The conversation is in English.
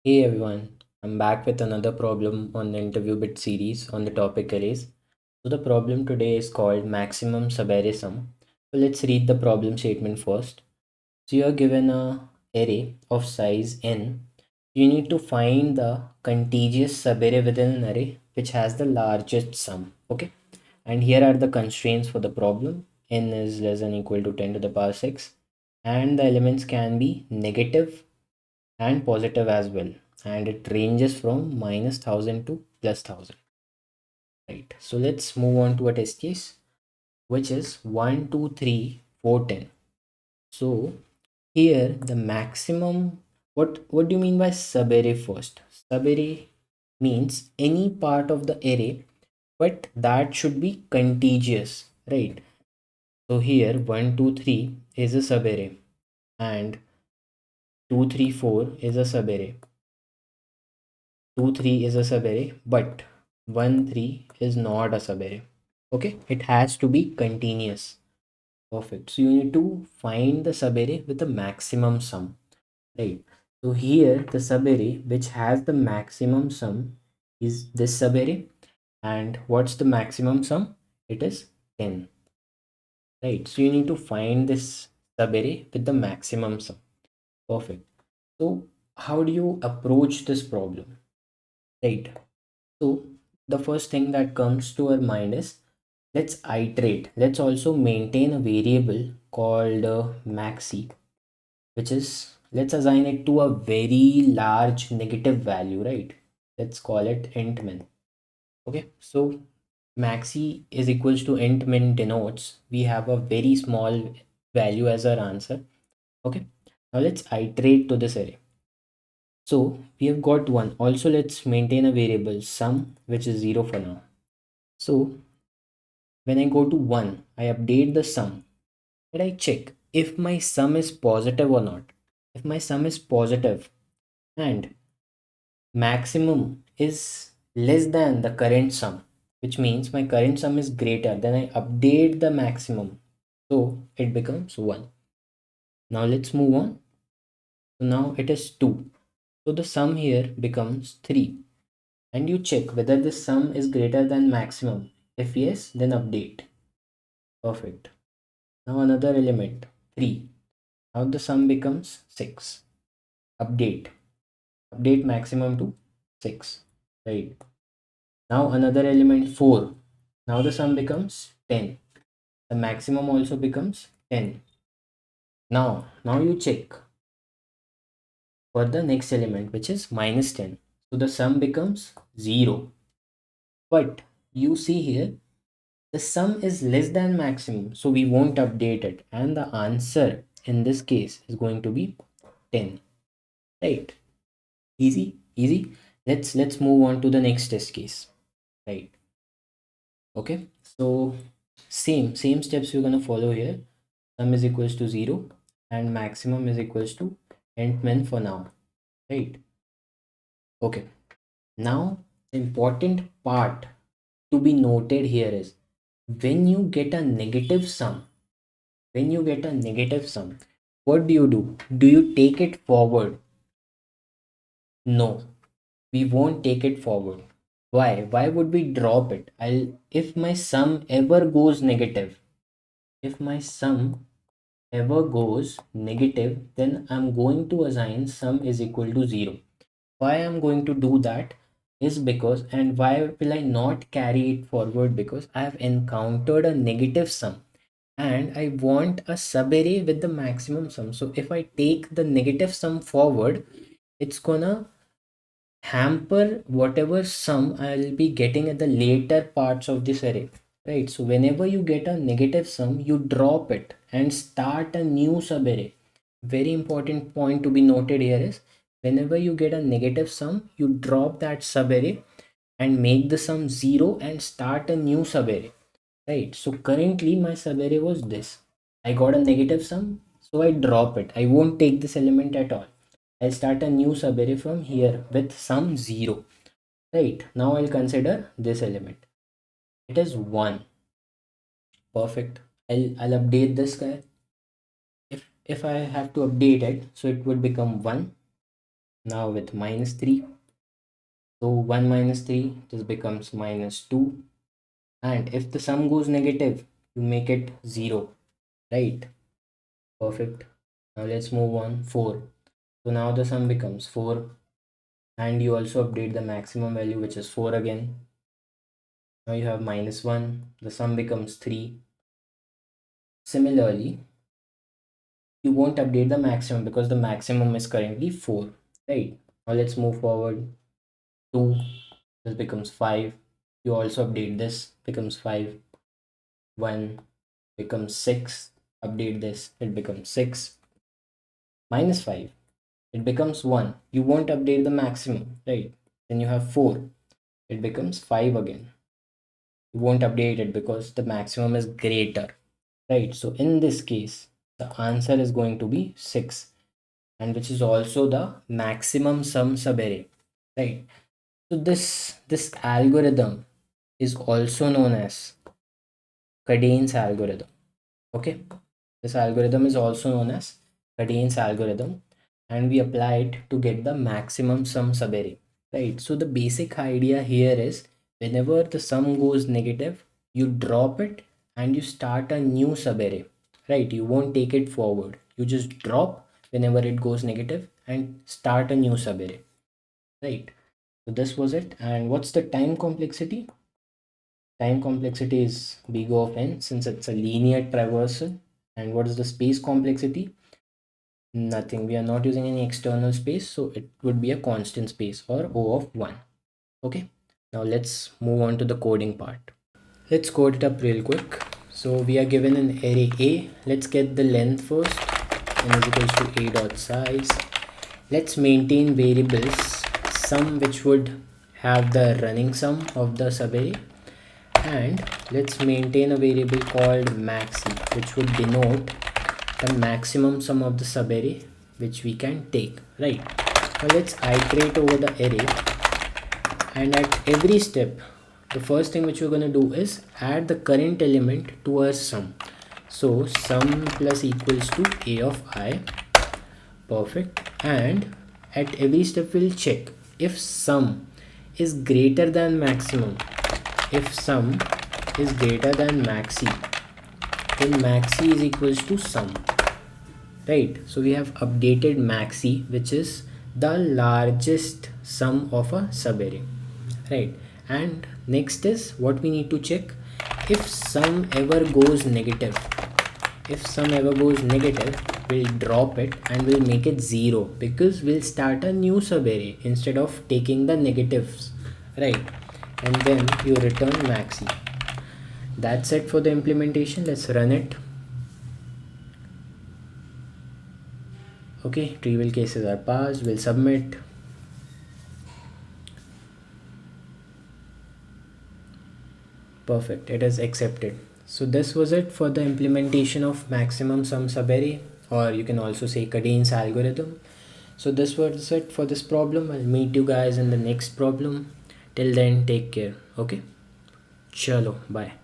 Hey everyone, I'm back with another problem on the InterviewBit series on the topic arrays. So the problem today is called Maximum Subarray Sum. So let's read the problem statement first. So you're given a array of size n. You need to find the contiguous subarray within an array which has the largest sum. Okay, and here are the constraints for the problem. N is less than or equal to 10 to the power 6, and the elements can be negative and positive as well, and it ranges from minus 1000 to plus 1000. Right, so let's move on to a test case which is 1 2 3 4 10. So here the maximum, what do you mean by subarray? First, subarray means any part of the array but that should be contiguous, right? So here 1 2 3 is a subarray, and 2 3 4 is a subarray, 2 3 is a subarray, but 1 3 is not a subarray. Okay, it has to be continuous. Perfect. So you need to find the subarray with the maximum sum, right? So here the subarray which has the maximum sum is this subarray, and what's the maximum sum? It is 10, right? So you need to find this subarray with the maximum sum. Perfect. So how do you approach this problem, right? So the first thing that comes to our mind is, let's iterate. Let's also maintain a variable called maxi, which is, let's assign it to a very large negative value, right? Let's call it int min. Okay, so maxi is equals to int min denotes we have a very small value as our answer. Okay, now let's iterate to this array. So we have got one. Also, let's maintain a variable sum, which is 0 for now. So when I go to 1, I update the sum and I check if my sum is positive or not. If my sum is positive and maximum is less than the current sum, which means my current sum is greater, then I update the maximum. So it becomes 1. Now let's move on. So now it is 2. So the sum here becomes 3. And you check whether the sum is greater than maximum. If yes, then update. Perfect. Now another element, 3. Now the sum becomes 6. Update. Update maximum to 6. Right. Now another element, 4. Now the sum becomes 10. The maximum also becomes 10. Now you check for the next element, which is minus 10. So the sum becomes 0. But you see here, the sum is less than maximum, so we won't update it. And the answer in this case is going to be 10. Right. Easy, easy. Let's move on to the next test case. Right. Okay. So same steps we're gonna follow here. Sum is equals to 0 and maximum is equals to int min for now. Right. Okay. Now the important part to be noted here is, when you get a negative sum, when you get a negative sum, what do? Do you take it forward? No, we won't take it forward. Why would we drop it? If my sum ever goes negative, if my sum ever goes negative, then I'm going to assign sum is equal to 0. Why I'm going to do that is because, and why will I not carry it forward? Because I have encountered a negative sum and I want a subarray with the maximum sum. So if I take the negative sum forward, it's gonna hamper whatever sum I'll be getting at the later parts of this array. Right. So whenever you get a negative sum, you drop it and start a new subarray. Very important point to be noted here is, whenever you get a negative sum, you drop that subarray and make the sum 0 and start a new subarray. Right. So currently my subarray was this. I got a negative sum, so I drop it. I won't take this element at all. I'll start a new subarray from here with sum 0. Right. Now I'll consider this element. It is 1. Perfect. I'll update this guy. If I have to update it, so it would become 1. Now with minus 3, so 1 minus 3, this becomes minus 2. And if the sum goes negative, you make it 0, right? Perfect. Now let's move on. 4. So now the sum becomes 4, and you also update the maximum value, which is 4 again. Now you have minus 1, the sum becomes 3. Similarly, you won't update the maximum because the maximum is currently 4, right? Now let's move forward. 2, this becomes 5. You also update this, becomes 5. 1 becomes 6. Update this, it becomes 6. Minus 5, it becomes 1. You won't update the maximum, right? Then you have 4, it becomes 5 again. You won't update it because the maximum is greater, right? So in this case, the answer is going to be 6, and which is also the maximum sum subarray, right? So this algorithm is also known as Kadane's algorithm. Okay, this algorithm is also known as Kadane's algorithm, and we apply it to get the maximum sum subarray, right? So the basic idea here is whenever the sum goes negative, you drop it and you start a new subarray, right? You won't take it forward, you just drop whenever it goes negative and start a new subarray, right? So this was it. And what's the time complexity? Time complexity is big O of n since it's a linear traversal. And what is the space complexity? Nothing. We are not using any external space, so it would be a constant space or O of 1. Okay. Now let's move on to the coding part. Let's code it up real quick. So we are given an array A. Let's get the length first. N is equals to A dot size. Let's maintain variables sum, which would have the running sum of the subarray, and let's maintain a variable called maxi, which would denote the maximum sum of the subarray which we can take, right? Now let's iterate over the array, and at every step the first thing which we're going to do is add the current element to our sum. So sum plus equals to a of I. Perfect. And at every step we'll check if sum is greater than maximum. If sum is greater than maxi, then maxi is equals to sum, right? So we have updated maxi, which is the largest sum of a subarray, right? And next is what we need to check: if sum ever goes negative. If sum ever goes negative, we'll drop it and we'll make it 0 because we'll start a new subarray instead of taking the negatives, right? And then you return maxi. That's it for the implementation. Let's run it. Okay, trivial cases are passed. We'll submit. Perfect, it is accepted. So this was it for the implementation of maximum sum subarray, or you can also say Kadane's algorithm. So this was it for this problem. I'll meet you guys in the next problem. Till then, take care. Okay, chalo, bye.